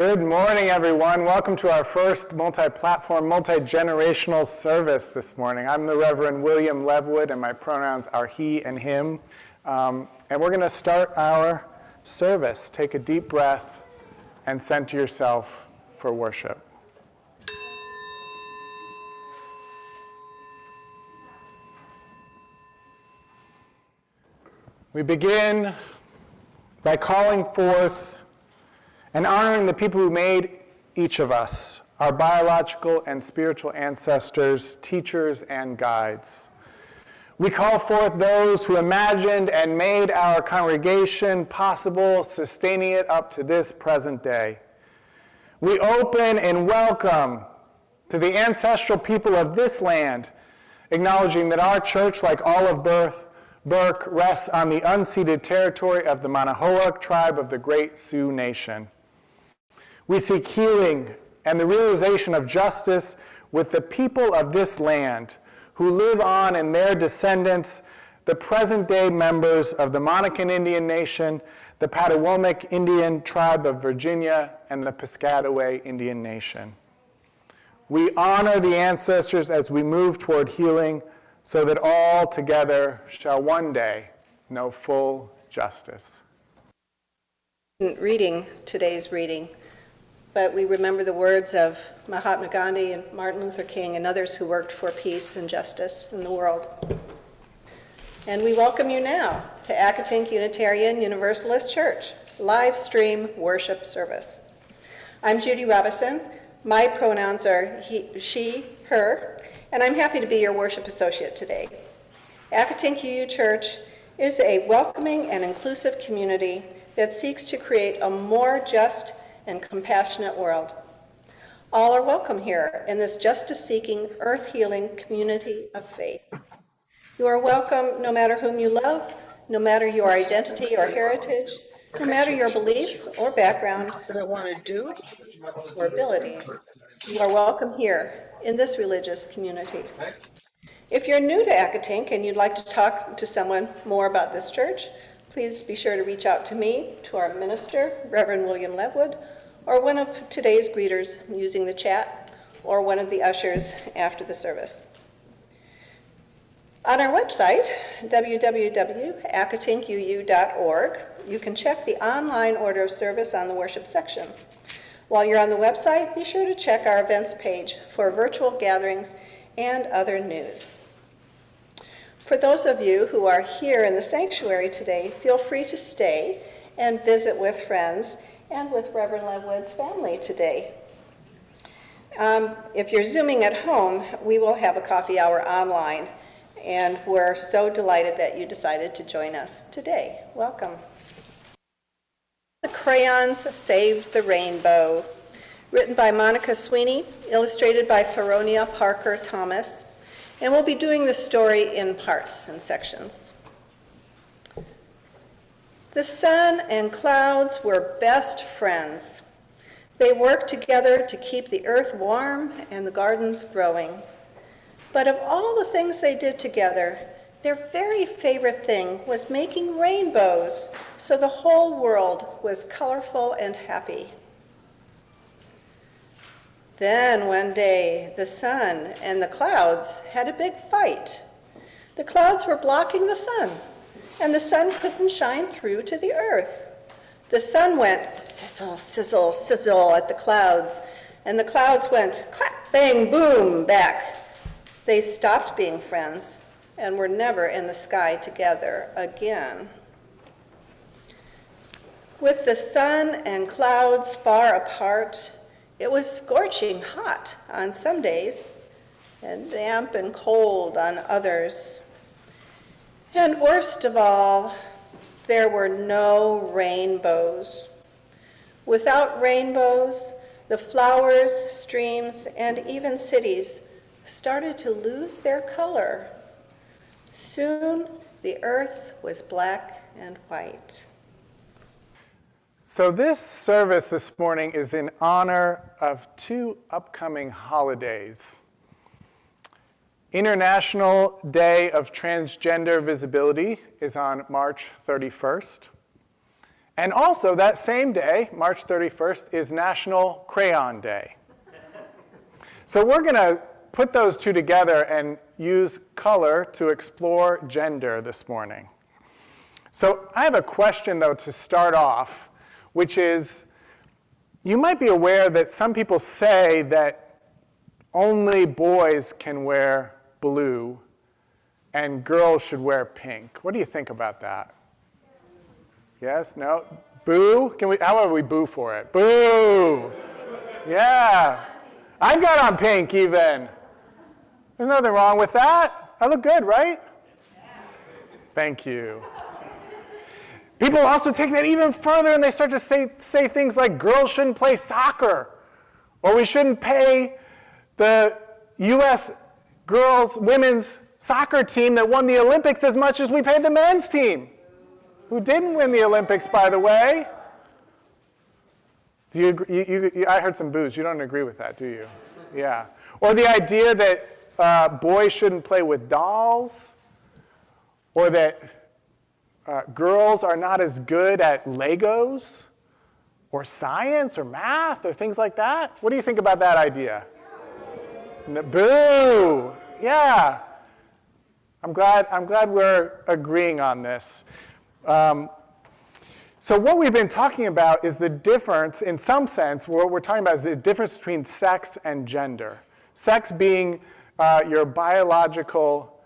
Good morning, everyone. Welcome to our first multi-platform, multi-generational service this morning. I'm the Reverend William Levwood, and my pronouns are he and him. And we're going to start our service. Take a deep breath and center yourself for worship. We begin by calling forth and honoring the people who made each of us, our biological and spiritual ancestors, teachers, and guides. We call forth those who imagined and made our congregation possible, sustaining it up to this present day. We open and welcome to the ancestral people of this land, acknowledging that our church, like all of Burke, rests on the unceded territory of the Manahoac tribe of the Great Sioux Nation. We seek healing and the realization of justice with the people of this land who live on in their descendants, the present-day members of the Monacan Indian Nation, the Patawomic Indian Tribe of Virginia, and the Piscataway Indian Nation. We honor the ancestors as we move toward healing so that all together shall one day know full justice. Reading today's reading, but we remember the words of Mahatma Gandhi and Martin Luther King and others who worked for peace and justice in the world. And we welcome you now to Accotink Unitarian Universalist Church, live stream worship service. I'm Judy Robison. My pronouns are he, she, her, and I'm happy to be your worship associate today. Accotink UU Church is a welcoming and inclusive community that seeks to create a more just and compassionate world. All are welcome here in this justice-seeking, earth-healing community of faith. You are welcome no matter whom you love, no matter your identity or heritage, no matter your beliefs or background or abilities. You are welcome here in this religious community. If you're new to Accotink and you'd like to talk to someone more about this church, please be sure to reach out to me, to our minister, Reverend William Levwood, or one of today's greeters using the chat, or one of the ushers after the service. On our website, www.accotinkuu.org, you can check the online order of service on the worship section. While you're on the website, be sure to check our events page for virtual gatherings and other news. For those of you who are here in the sanctuary today, feel free to stay and visit with friends and with Reverend Levwood's family today. If you're Zooming at home, we will have a coffee hour online, and we're so delighted that you decided to join us today. Welcome. The Crayons Save the Rainbow, written by Monica Sweeney, illustrated by Feronia Parker Thomas, and we'll be doing the story in parts and sections. The sun and clouds were best friends. They worked together to keep the earth warm and the gardens growing. But of all the things they did together, their very favorite thing was making rainbows, so the whole world was colorful and happy. Then one day, the sun and the clouds had a big fight. The clouds were blocking the sun, and the sun couldn't shine through to the earth. The sun went sizzle, sizzle, sizzle at the clouds, and the clouds went clap, bang, boom back. They stopped being friends and were never in the sky together again. With the sun and clouds far apart, it was scorching hot on some days and damp and cold on others. And worst of all, there were no rainbows. Without rainbows, the flowers, streams, and even cities started to lose their color. Soon, the earth was black and white. So this service this morning is in honor of two upcoming holidays. International Day of Transgender Visibility is on March 31st, And also, that same day, March 31st, is National Crayon Day. So we're going to put those two together and use color to explore gender this morning. So I have a question, though, to start off, which is, you might be aware that some people say that only boys can wear blue and girls should wear pink. What do you think about that? Yes? No? Boo? How about we boo for it? Boo! Yeah. I've got on pink even. There's nothing wrong with that. I look good, right? Thank you. People also take that even further and they start to say things like girls shouldn't play soccer, or we shouldn't pay the U.S. women's soccer team that won the Olympics as much as we paid the men's team, who didn't win the Olympics, by the way. Do you agree? I heard some boos. You don't agree with that, do you? Yeah. Or the idea that boys shouldn't play with dolls, or that girls are not as good at Legos, or science, or math, or things like that. What do you think about that idea? Boo! Yeah. I'm glad we're agreeing on this. So what we've been talking about is the difference, in some sense, what we're talking about is the difference between sex and gender. Sex being your biological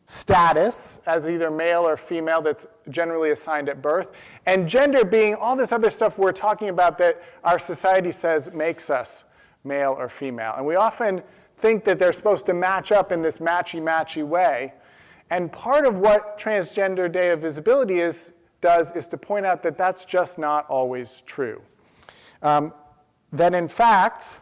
status as either male or female that's generally assigned at birth, and gender being all this other stuff we're talking about that our society says makes us male or female. And we often think that they're supposed to match up in this matchy-matchy way. And part of what Transgender Day of Visibility does is to point out that that's just not always true. That in fact,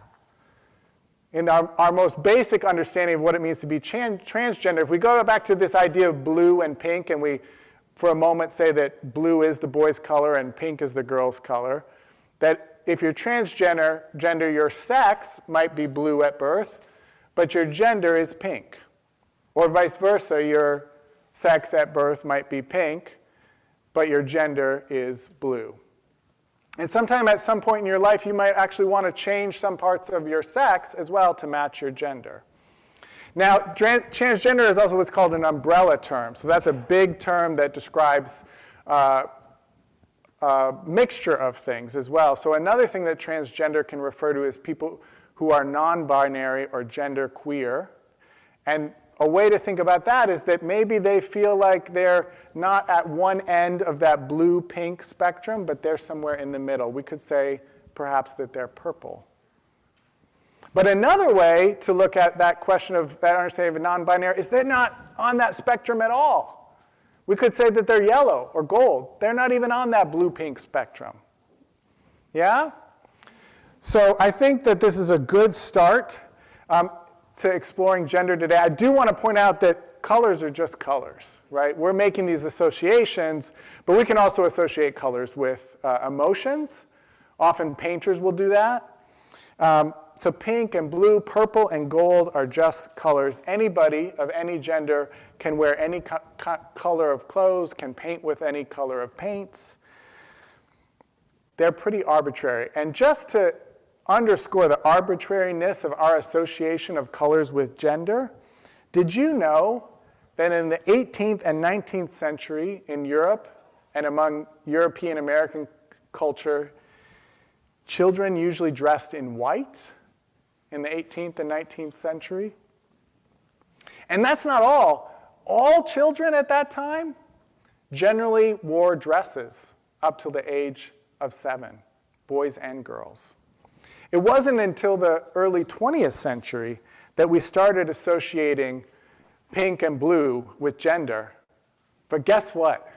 in our most basic understanding of what it means to be transgender, if we go back to this idea of blue and pink, and we, for a moment, say that blue is the boy's color and pink is the girl's color, that if you're transgender, your sex might be blue at birth, but your gender is pink. Or vice versa, your sex at birth might be pink, but your gender is blue. And sometime at some point in your life, you might actually want to change some parts of your sex as well to match your gender. Now, transgender is also what's called an umbrella term. So that's a big term that describes a mixture of things as well. So another thing that transgender can refer to is people who are non-binary or genderqueer. And a way to think about that is that maybe they feel like they're not at one end of that blue-pink spectrum, but they're somewhere in the middle. We could say perhaps that they're purple. But another way to look at that question of that understanding of a non-binary is they're not on that spectrum at all. We could say that they're yellow or gold. They're not even on that blue-pink spectrum. Yeah? So I think that this is a good start to exploring gender today. I do want to point out that colors are just colors, right? We're making these associations, but we can also associate colors with emotions. Often painters will do that. So pink and blue, purple and gold are just colors. Anybody of any gender can wear any color of clothes, can paint with any color of paints. They're pretty arbitrary. And just to underscore the arbitrariness of our association of colors with gender, did you know that in the 18th and 19th century in Europe and among European American culture, children usually dressed in white in the 18th and 19th century? And that's not all. All children at that time generally wore dresses up till the age of 7, boys and girls. It wasn't until the early 20th century that we started associating pink and blue with gender. But guess what?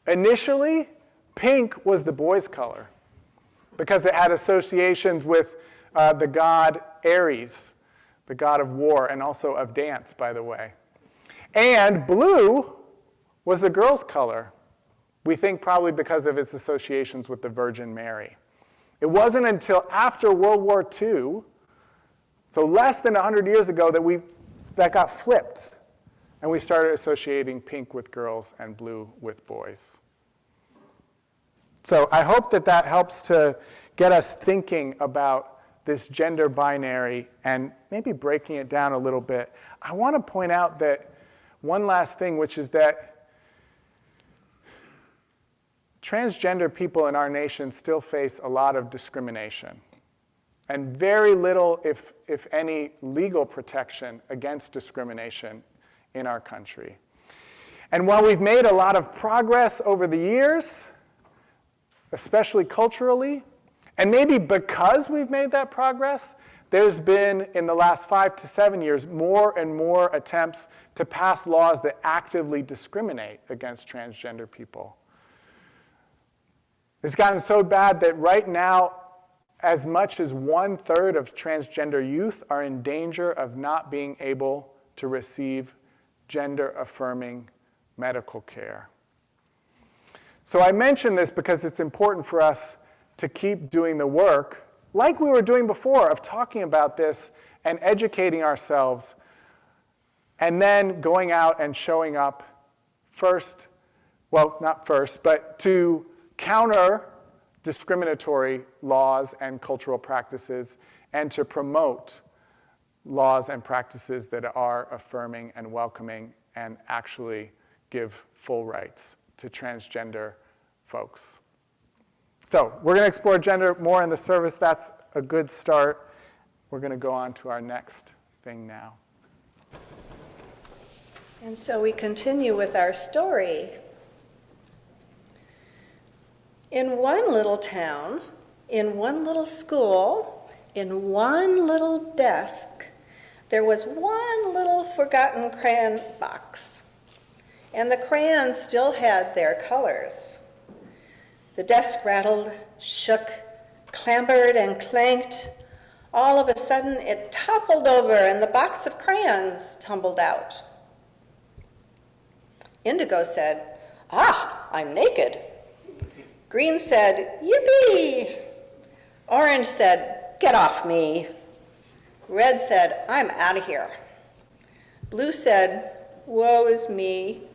Initially, pink was the boy's color because it had associations with the god Ares, the god of war and also of dance, by the way. And blue was the girl's color. We think probably because of its associations with the Virgin Mary. It wasn't until after World War II, so less than 100 years ago, that got flipped, and we started associating pink with girls and blue with boys. So I hope that that helps to get us thinking about this gender binary and maybe breaking it down a little bit. I want to point out that one last thing, which is that transgender people in our nation still face a lot of discrimination and very little, if any, legal protection against discrimination in our country. And while we've made a lot of progress over the years, especially culturally, and maybe because we've made that progress, there's been, in the last 5 to 7 years, more and more attempts to pass laws that actively discriminate against transgender people. It's gotten so bad that right now, as much as 1/3 of transgender youth are in danger of not being able to receive gender-affirming medical care. So I mention this because it's important for us to keep doing the work, like we were doing before, of talking about this and educating ourselves, and then going out and showing up first, well, not first, but to counter discriminatory laws and cultural practices, and to promote laws and practices that are affirming and welcoming and actually give full rights to transgender folks. So we're going to explore gender more in the service. That's a good start. We're going to go on to our next thing now. And so we continue with our story. In one little town, in one little school, in one little desk, there was one little forgotten crayon box. And the crayons still had their colors. The desk rattled, shook, clambered, and clanked. All of a sudden, it toppled over, and the box of crayons tumbled out. Indigo said, "Ah, I'm naked." Green said, "Yippee!" Orange said, "Get off me." Red said, "I'm out of here." Blue said, "Woe is me."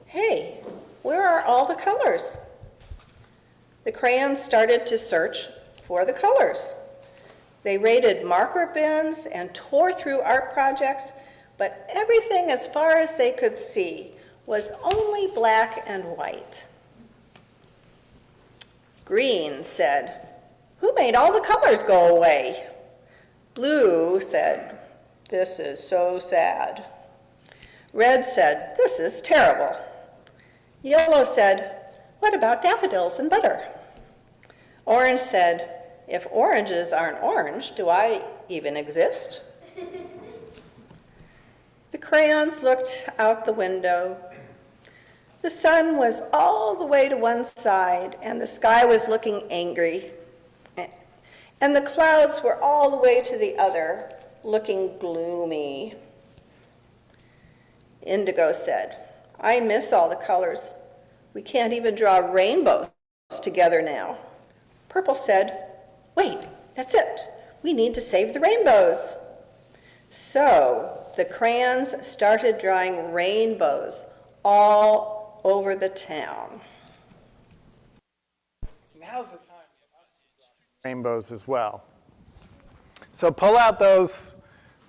Hey, where are all the colors? The crayons started to search for the colors. They raided marker bins and tore through art projects, but everything as far as they could see was only black and white. Green said, "Who made all the colors go away?" Blue said, "This is so sad." Red said, "This is terrible." Yellow said, "What about daffodils and butter?" Orange said, "If oranges aren't orange, do I even exist?" The crayons looked out the window. The sun was all the way to one side, and the sky was looking angry. And the clouds were all the way to the other, looking gloomy. Indigo said, "I miss all the colors. We can't even draw rainbows together now." Purple said, "Wait, that's it. We need to save the rainbows." So the crayons started drawing rainbows all over the town. Now's the time to draw rainbows as well. So pull out those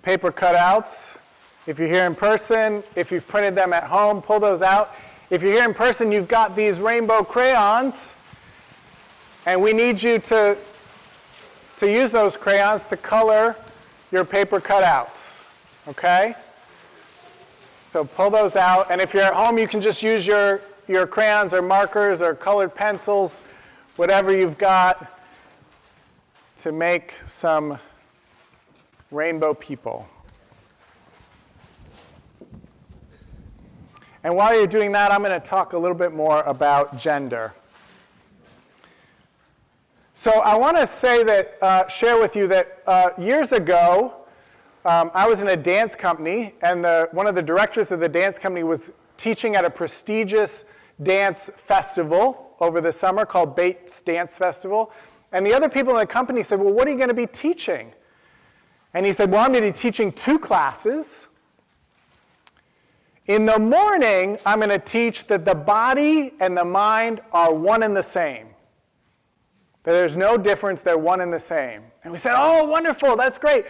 paper cutouts. If you're here in person, if you've printed them at home, pull those out. If you're here in person, you've got these rainbow crayons, and we need you to use those crayons to color your paper cutouts, okay? So pull those out, and if you're at home, you can just use your crayons or markers or colored pencils, whatever you've got, to make some rainbow people. And while you're doing that, I'm going to talk a little bit more about gender. So I want to say that, share with you that years ago, I was in a dance company, and one of the directors of the dance company was teaching at a prestigious dance festival over the summer called Bates Dance Festival. And the other people in the company said, "Well, what are you going to be teaching?" And he said, "Well, I'm going to be teaching 2 classes. In the morning, I'm going to teach that the body and the mind are one and the same. That there's no difference, they're one and the same. And we said, oh, wonderful, that's great.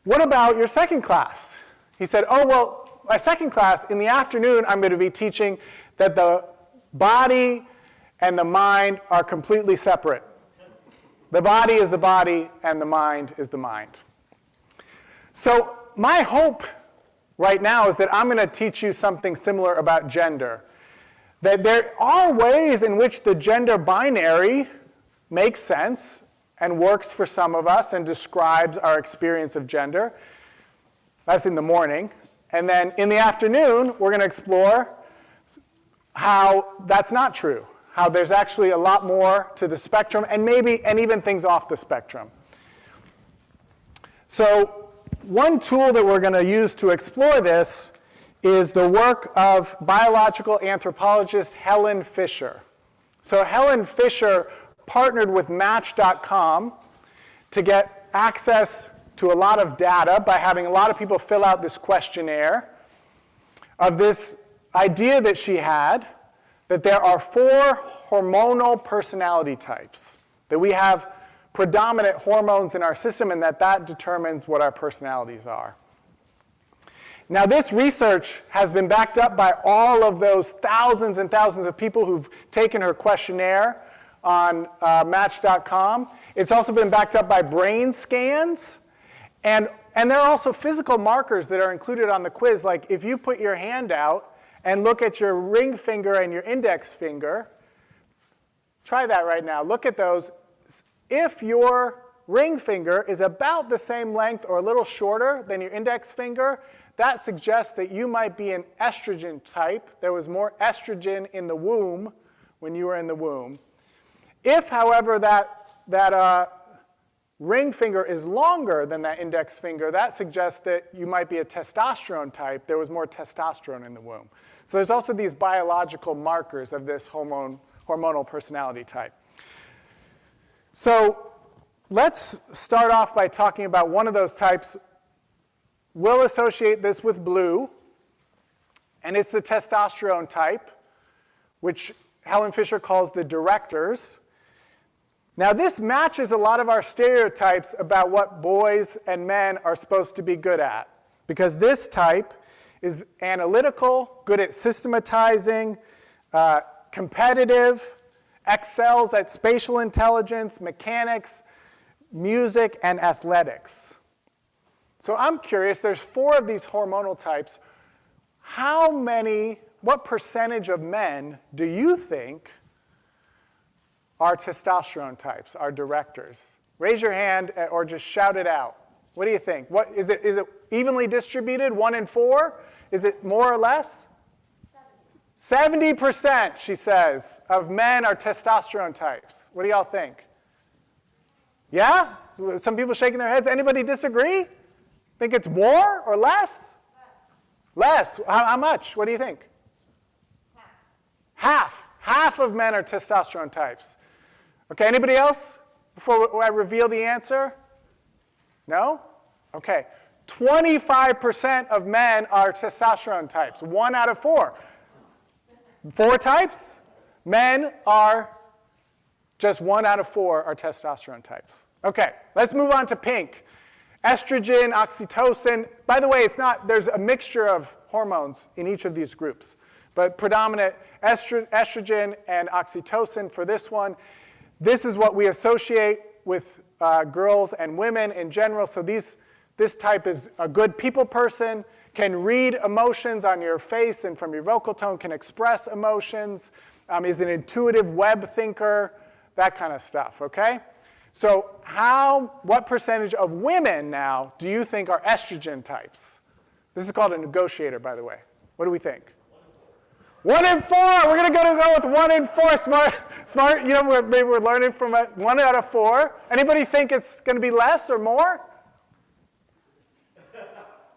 What about your second class? He said, oh, well, my second class, in the afternoon, I'm going to be teaching that the body and the mind are completely separate. The body is the body, and the mind is the mind. So my hope right now is that I'm going to teach you something similar about gender. That there are ways in which the gender binary makes sense and works for some of us and describes our experience of gender. That's in the morning. And then in the afternoon, we're going to explore how that's not true. How there's actually a lot more to the spectrum, and even things off the spectrum. So one tool that we're going to use to explore this is the work of biological anthropologist Helen Fisher. So Helen Fisher partnered with Match.com to get access to a lot of data by having a lot of people fill out this questionnaire of this idea that she had, that there are 4 hormonal personality types, that we have predominant hormones in our system and that determines what our personalities are. Now this research has been backed up by all of those thousands and thousands of people who've taken her questionnaire on Match.com. It's also been backed up by brain scans, and there are also physical markers that are included on the quiz, like if you put your hand out and look at your ring finger and your index finger. Try that right now. Look at those. If your ring finger is about the same length or a little shorter than your index finger, that suggests that you might be an estrogen type. There was more estrogen in the womb when you were in the womb. If, however, that ring finger is longer than that index finger, that suggests that you might be a testosterone type. There was more testosterone in the womb. So there's also these biological markers of this hormonal personality type. So let's start off by talking about one of those types. We'll associate this with blue, and it's the testosterone type, which Helen Fisher calls the directors. Now this matches a lot of our stereotypes about what boys and men are supposed to be good at, because this type is analytical, good at systematizing, competitive, excels at spatial intelligence, mechanics, music, and athletics. So I'm curious, there's 4 of these hormonal types. What percentage of men do you think are testosterone types, are directors? Raise your hand or just shout it out. What do you think? Is it evenly distributed, 1 in 4? Is it more or less? 70%, she says, of men are testosterone types. What do y'all think? Yeah? Some people shaking their heads. Anybody disagree? Think it's more or less? Less. How much? What do you think? Half of men are testosterone types. Okay, anybody else before I reveal the answer? No? Okay. 25% of men are testosterone types. 1 out of 4. 4 types? Men are just 1 out of 4 are testosterone types. Okay, let's move on to pink. Estrogen, oxytocin. By the way, there's a mixture of hormones in each of these groups, but predominant estrogen and oxytocin for this one. This is what we associate with girls and women in general. So this type is a good people person, can read emotions on your face and from your vocal tone, can express emotions, is an intuitive web thinker, that kind of stuff, okay? So what percentage of women now do you think are estrogen types? This is called a negotiator, by the way. What do we think? 1 in 4. We're going to go with 1 in 4. Smart. You know, maybe we're learning from 1 out of 4. Anybody think it's going to be less or more?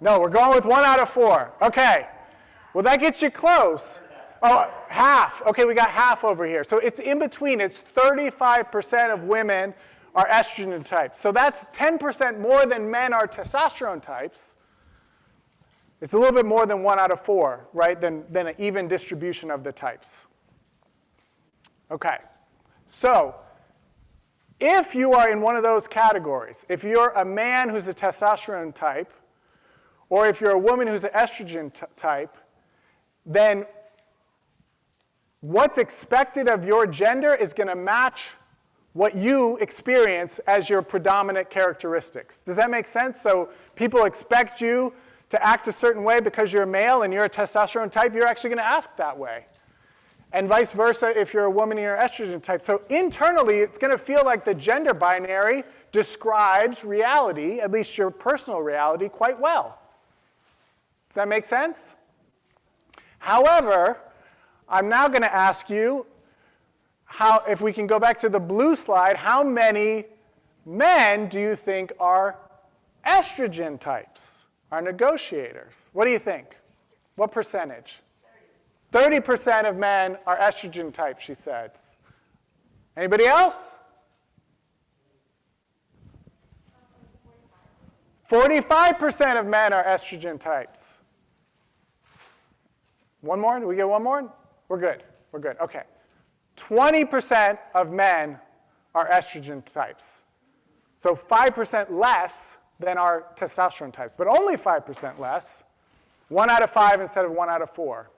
No, we're going with 1 out of 4. Okay. Well, that gets you close. Oh, half. Okay, we got half over here. So it's in between. It's 35% of women are estrogen types. So that's 10% more than men are testosterone types. It's a little bit more than 1 out of 4, right, than an even distribution of the types. Okay, so if you are in one of those categories, if you're a man who's a testosterone type, or if you're a woman who's an estrogen type, then what's expected of your gender is going to match what you experience as your predominant characteristics. Does that make sense? So people expect you to act a certain way because you're a male and you're a testosterone type, you're actually going to act that way. And vice versa if you're a woman and you're an estrogen type. So internally, it's going to feel like the gender binary describes reality, at least your personal reality, quite well. Does that make sense? However, I'm now going to ask you, if we can go back to the blue slide, how many men do you think are estrogen types, are negotiators? What do you think? What percentage? 30% of men are estrogen types, she says. Anybody else? 45% of men are estrogen types. One more? Do we get one more? We're good. We're good. Okay. 20% of men are estrogen types. So 5% less than our testosterone types, but only 5% less. 1 out of 5 instead of 1 out of 4.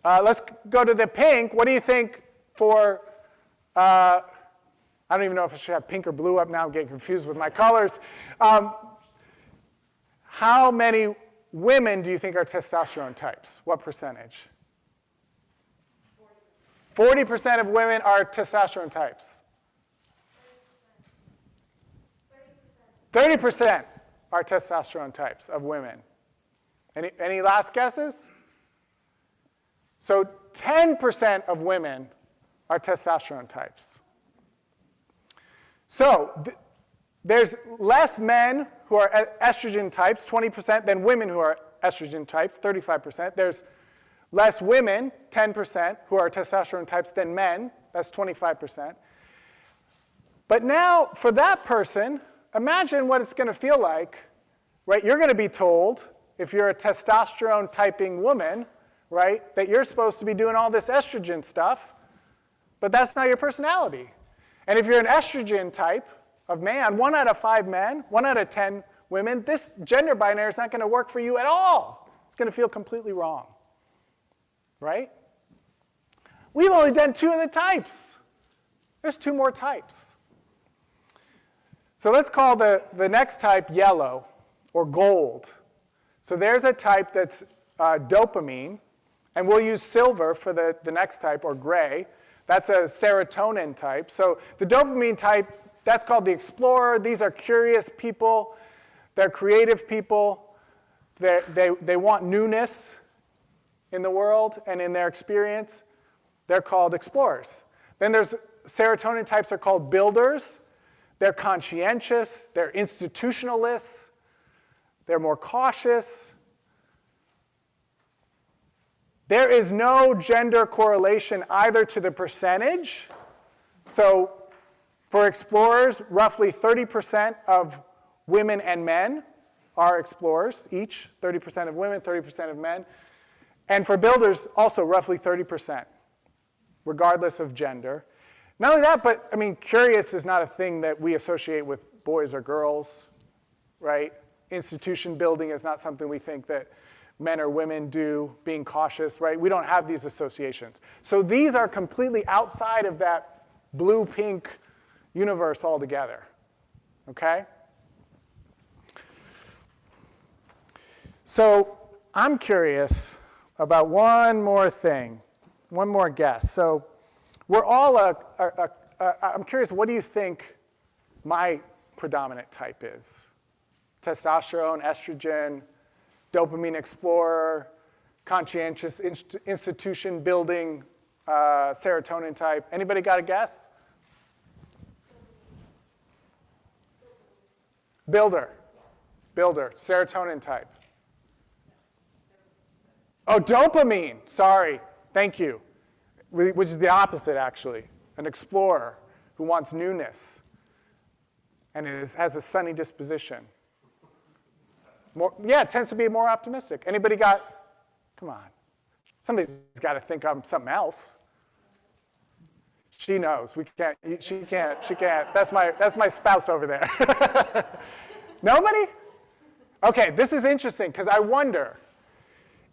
Let's go to the pink. What do you think for, I don't even know if I should have pink or blue up now. I'm getting confused with my colors. How many women do you think are testosterone types? What percentage? 40% of women are testosterone types. 30% are testosterone types of women. Any last guesses? So 10% of women are testosterone types. So there's less men who are estrogen types, 20%, than women who are estrogen types, 35%. There's less women, 10%, who are testosterone types than men, that's 25%. But now, for that person, imagine what it's going to feel like, right? You're going to be told, if you're a testosterone typing woman, right, that you're supposed to be doing all this estrogen stuff, but that's not your personality. And if you're an estrogen type of man, 1 out of 5 men, 1 out of 10 women, this gender binary is not going to work for you at all. It's going to feel completely wrong, right? We've only done 2 of the types. There's 2 more types. So let's call the next type yellow or gold. So there's a type that's dopamine, and we'll use silver for the next type, or gray. That's a serotonin type. So the dopamine type, that's called the explorer. These are curious people. They're creative people. They want newness in the world and in their experience. They're called explorers. Then there's serotonin types are called builders. They're conscientious. They're institutionalists. They're more cautious. There is no gender correlation either to the percentage. So for explorers, roughly 30% of women and men are explorers, each 30% of women, 30% of men. And for builders, also roughly 30%, regardless of gender. Not only that, but I mean, curious is not a thing that we associate with boys or girls, right? Institution building is not something we think that men or women do, being cautious, right? We don't have these associations. So these are completely outside of that blue-pink universe altogether, okay? So I'm curious about one more thing, one more guess. So we're all I'm curious, what do you think my predominant type is? Testosterone, estrogen, dopamine explorer, conscientious, institution building, serotonin type. Anybody got a guess? Builder, serotonin type. Oh, dopamine, sorry, thank you. Which is the opposite, actually. An explorer who wants newness and has a sunny disposition. It tends to be more optimistic. Anybody got, come on. Somebody's got to think of something else. She knows. She can't. That's my spouse over there. Nobody? Okay, this is interesting because I wonder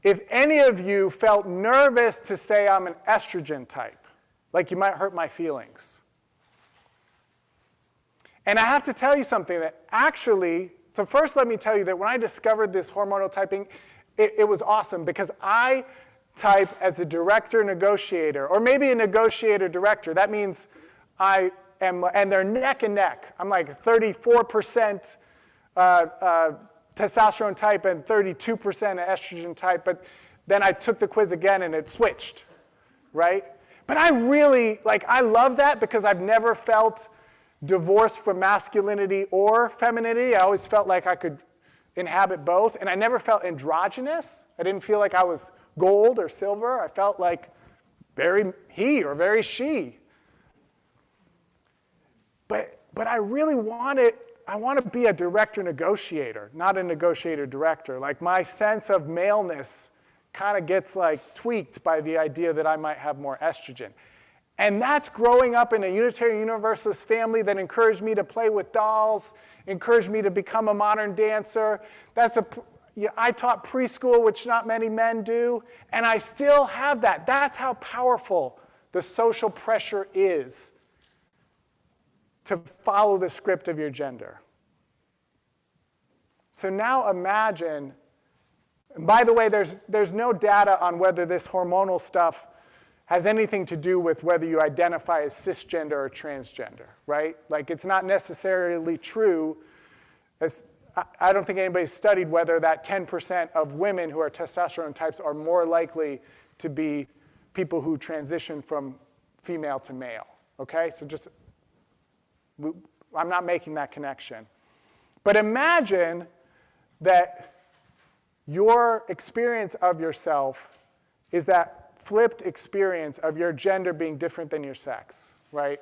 if any of you felt nervous to say I'm an estrogen type, like you might hurt my feelings. And I have to tell you something that actually, so first let me tell you that when I discovered this hormonal typing, it was awesome because I type as a director negotiator, or maybe a negotiator director. That means I am, and they're neck and neck. I'm like 34% testosterone type and 32% estrogen type, but then I took the quiz again and it switched, right? But I really, I love that because I've never felt divorced from masculinity or femininity. I always felt like I could inhabit both, and I never felt androgynous. I didn't feel like I was gold or silver. I felt like very he or very she. But I really want to be a director negotiator, not a negotiator director. Like my sense of maleness kind of gets tweaked by the idea that I might have more estrogen. And that's growing up in a Unitarian Universalist family that encouraged me to play with dolls, encouraged me to become a modern dancer. I taught preschool, which not many men do, and I still have that. That's how powerful the social pressure is to follow the script of your gender. So now imagine, and by the way, there's no data on whether this hormonal stuff has anything to do with whether you identify as cisgender or transgender, right? It's not necessarily true. I don't think anybody's studied whether that 10% of women who are testosterone types are more likely to be people who transition from female to male, okay? So I'm not making that connection. But imagine that your experience of yourself is that flipped experience of your gender being different than your sex, right?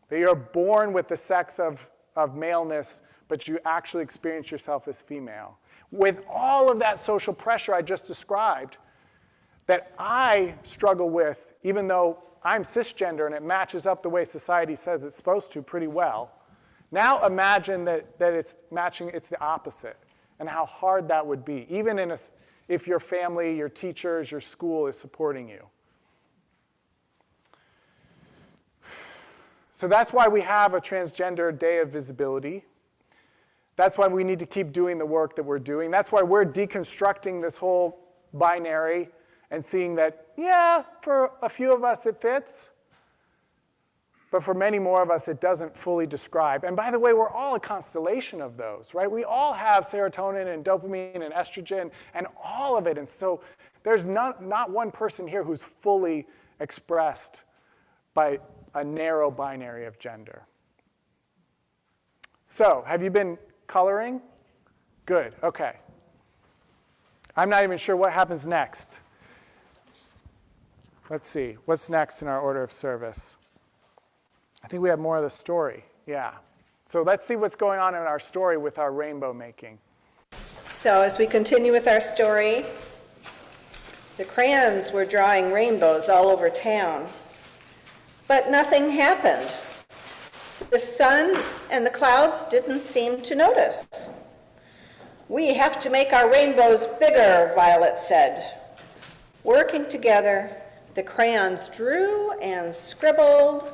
That you're born with the sex of maleness, but you actually experience yourself as female. With all of that social pressure I just described, that I struggle with, even though I'm cisgender and it matches up the way society says it's supposed to pretty well. Now imagine that it's the opposite, and how hard that would be, even if your family, your teachers, your school is supporting you. So that's why we have a Transgender Day of Visibility. That's why we need to keep doing the work that we're doing. That's why we're deconstructing this whole binary and seeing that, yeah, for a few of us it fits, but for many more of us it doesn't fully describe. And by the way, we're all a constellation of those, right? We all have serotonin and dopamine and estrogen and all of it. And so there's not one person here who's fully expressed by a narrow binary of gender. So, have you been coloring? Good, okay. I'm not even sure what happens next. Let's see, what's next in our order of service? I think we have more of the story, yeah. So let's see what's going on in our story with our rainbow making. So as we continue with our story, the crayons were drawing rainbows all over town, but nothing happened. The sun and the clouds didn't seem to notice. "We have to make our rainbows bigger," Violet said. Working together, the crayons drew and scribbled.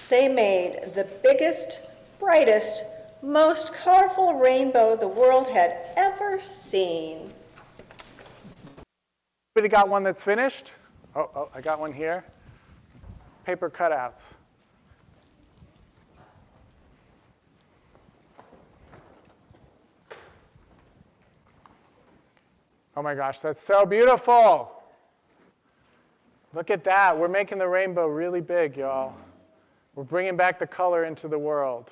They made the biggest, brightest, most colorful rainbow the world had ever seen. Anybody got one that's finished? Oh, I got one here. Paper cutouts. Oh my gosh, that's so beautiful. Look at that. We're making the rainbow really big, y'all. We're bringing back the color into the world.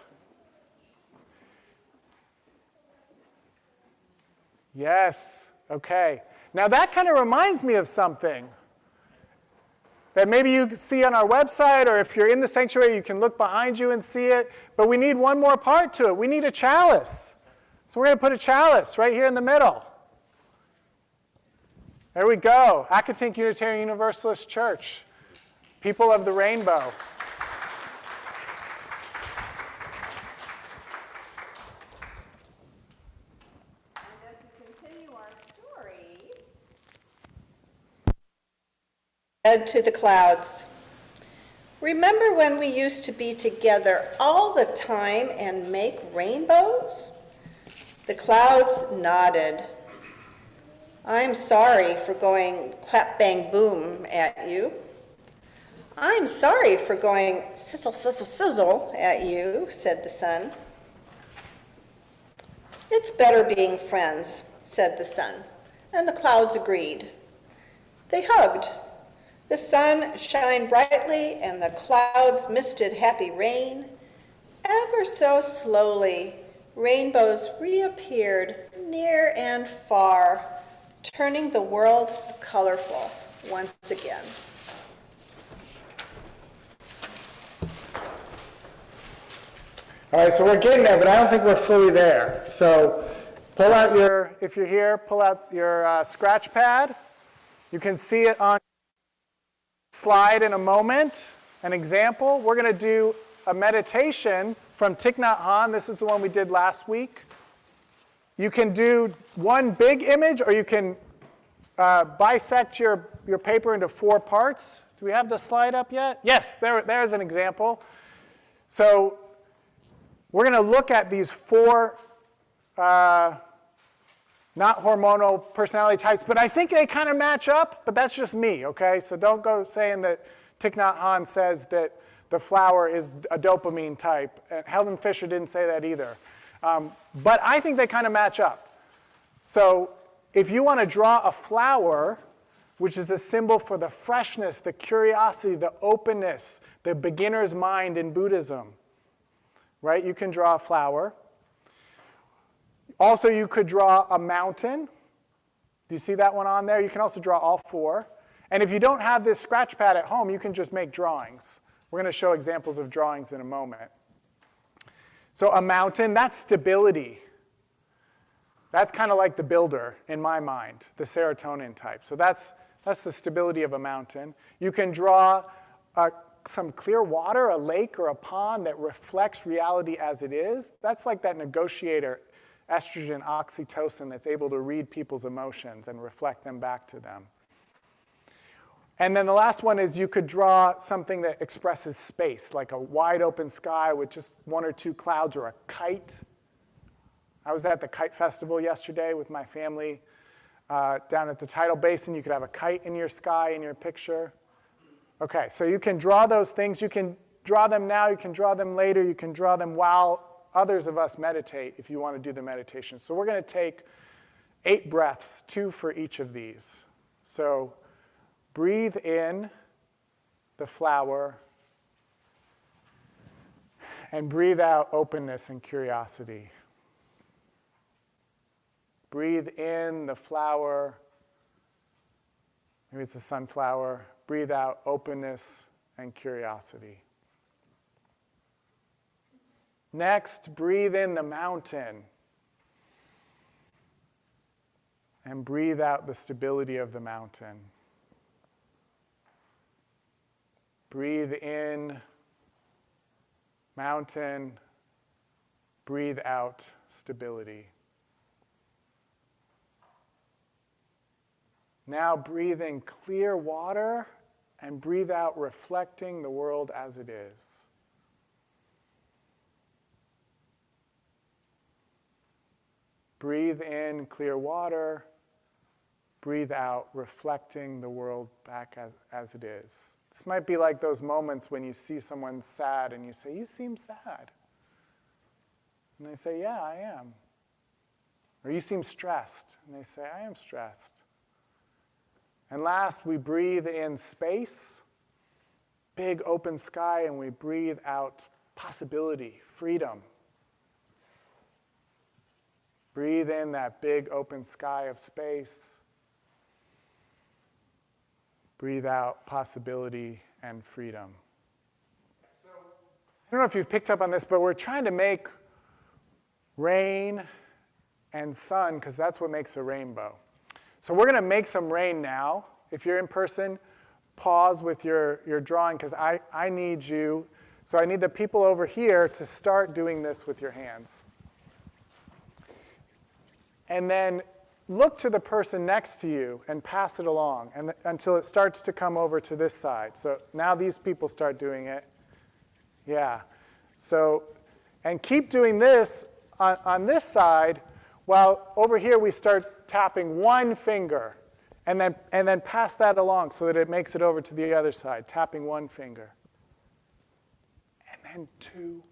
Yes, okay. Now that kind of reminds me of something that maybe you see on our website, or if you're in the sanctuary, you can look behind you and see it. But we need one more part to it. We need a chalice. So we're going to put a chalice right here in the middle. There we go. Accotink Unitarian Universalist Church. People of the rainbow. And as we continue our story, head to the clouds. Remember when we used to be together all the time and make rainbows? The clouds nodded. I'm sorry for going clap, bang, boom at you. I'm sorry for going sizzle, sizzle, sizzle at you, said the sun. It's better being friends, said the sun, and the clouds agreed. They hugged. The sun shined brightly, and the clouds misted happy rain. Ever so slowly, rainbows reappeared near and far, turning the world colorful once again. All right, so we're getting there, but I don't think we're fully there. So pull out your, if you're here, pull out your scratch pad. You can see it on slide in a moment. An example, we're going to do a meditation from Thich Nhat Hanh. This is the one we did last week. You can do one big image, or you can bisect your paper into 4 parts. Do we have the slide up yet? Yes, there's an example. So we're going to look at these 4 not hormonal personality types, but I think they kind of match up, but that's just me, okay? So don't go saying that Thich Nhat Hanh says that the flower is a dopamine type. Helen Fisher didn't say that either. But I think they kind of match up. So if you want to draw a flower, which is a symbol for the freshness, the curiosity, the openness, the beginner's mind in Buddhism, right? You can draw a flower. Also, you could draw a mountain. Do you see that one on there? You can also draw all 4. And if you don't have this scratch pad at home, you can just make drawings. We're going to show examples of drawings in a moment. So a mountain, that's stability. That's kind of like the builder in my mind, the serotonin type. So that's the stability of a mountain. You can draw some clear water, a lake or a pond that reflects reality as it is. That's like that negotiator, estrogen, oxytocin, that's able to read people's emotions and reflect them back to them. And then the last one is you could draw something that expresses space, like a wide open sky with just 1 or 2 clouds, or a kite. I was at the kite festival yesterday with my family down at the tidal basin. You could have a kite in your sky in your picture. Okay, so you can draw those things. You can draw them now. You can draw them later. You can draw them while others of us meditate if you want to do the meditation. So we're going to take 8 breaths, 2 for each of these. So breathe in the flower and breathe out openness and curiosity. Breathe in the flower. Maybe it's a sunflower. Breathe out openness and curiosity. Next, breathe in the mountain. And breathe out the stability of the mountain. Breathe in mountain. Breathe out stability. Now breathe in clear water and breathe out reflecting the world as it is. Breathe in clear water, breathe out reflecting the world back as it is. This might be like those moments when you see someone sad and you say, "You seem sad." And they say, "Yeah, I am." Or "You seem stressed." And they say, "I am stressed." And last, we breathe in space, big open sky, and we breathe out possibility, freedom. Breathe in that big open sky of space. Breathe out possibility and freedom. I don't know if you've picked up on this, but we're trying to make rain and sun, because that's what makes a rainbow. So we're going to make some rain now. If you're in person, pause with your drawing, because I need you. So I need the people over here to start doing this with your hands. And then look to the person next to you and pass it along until it starts to come over to this side. So now these people start doing it. Yeah. So, and keep doing this on this side, while over here we start tapping one finger, and then pass that along so that it makes it over to the other side, tapping one finger. And then two.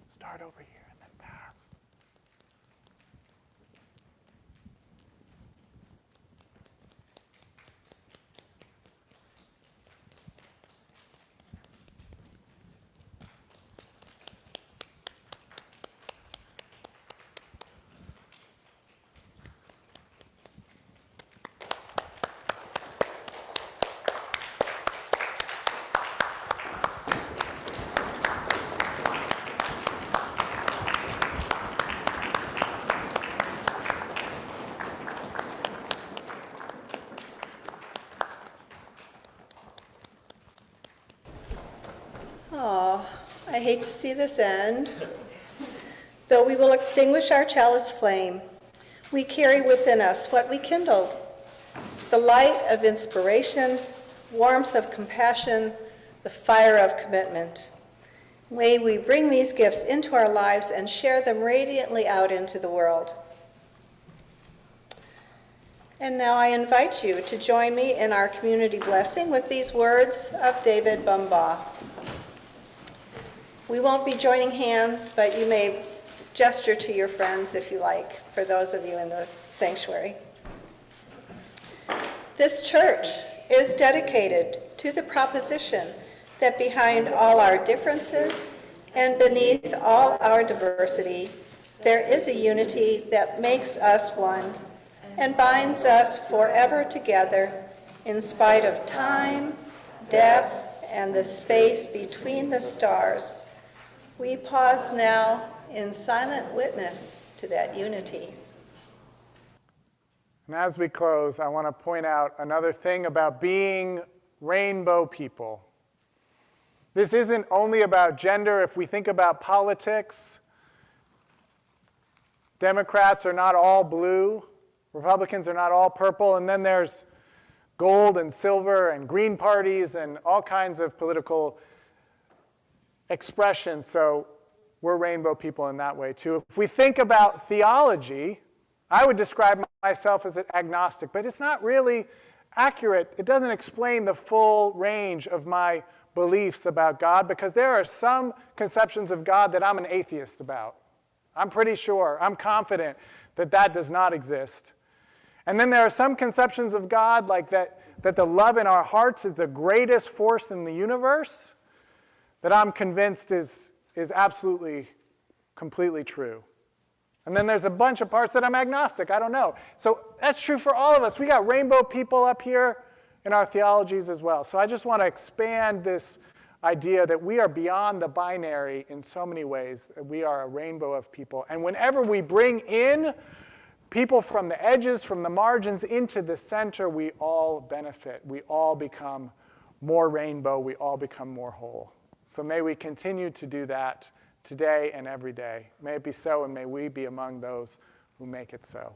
Start over here and then pass. Oh, I hate to see this end. Though we will extinguish our chalice flame, we carry within us what we kindled, the light of inspiration, warmth of compassion, the fire of commitment. May we bring these gifts into our lives and share them radiantly out into the world. And now I invite you to join me in our community blessing with these words of David Bumbaugh. We won't be joining hands, but you may gesture to your friends if you like, for those of you in the sanctuary. This church is dedicated to the proposition that behind all our differences and beneath all our diversity, there is a unity that makes us one and binds us forever together in spite of time, death, and the space between the stars. We pause now in silent witness to that unity. And as we close, I want to point out another thing about being rainbow people. This isn't only about gender. If we think about politics, Democrats are not all blue, Republicans are not all purple, and then there's gold and silver and green parties and all kinds of political expressions. So we're rainbow people in that way too. If we think about theology, I would describe myself as an agnostic, but it's not really accurate. It doesn't explain the full range of my beliefs about God, because there are some conceptions of God that I'm an atheist about. I'm pretty sure, I'm confident that that does not exist. And then there are some conceptions of God like that the love in our hearts is the greatest force in the universe, that I'm convinced is absolutely, completely true. And then there's a bunch of parts that I'm agnostic. I don't know. So that's true for all of us. We got rainbow people up here in our theologies as well. So I just want to expand this idea that we are beyond the binary in so many ways, that we are a rainbow of people. And whenever we bring in people from the edges, from the margins into the center, we all benefit. We all become more rainbow. We all become more whole. So may we continue to do that today and every day. May it be so, and may we be among those who make it so.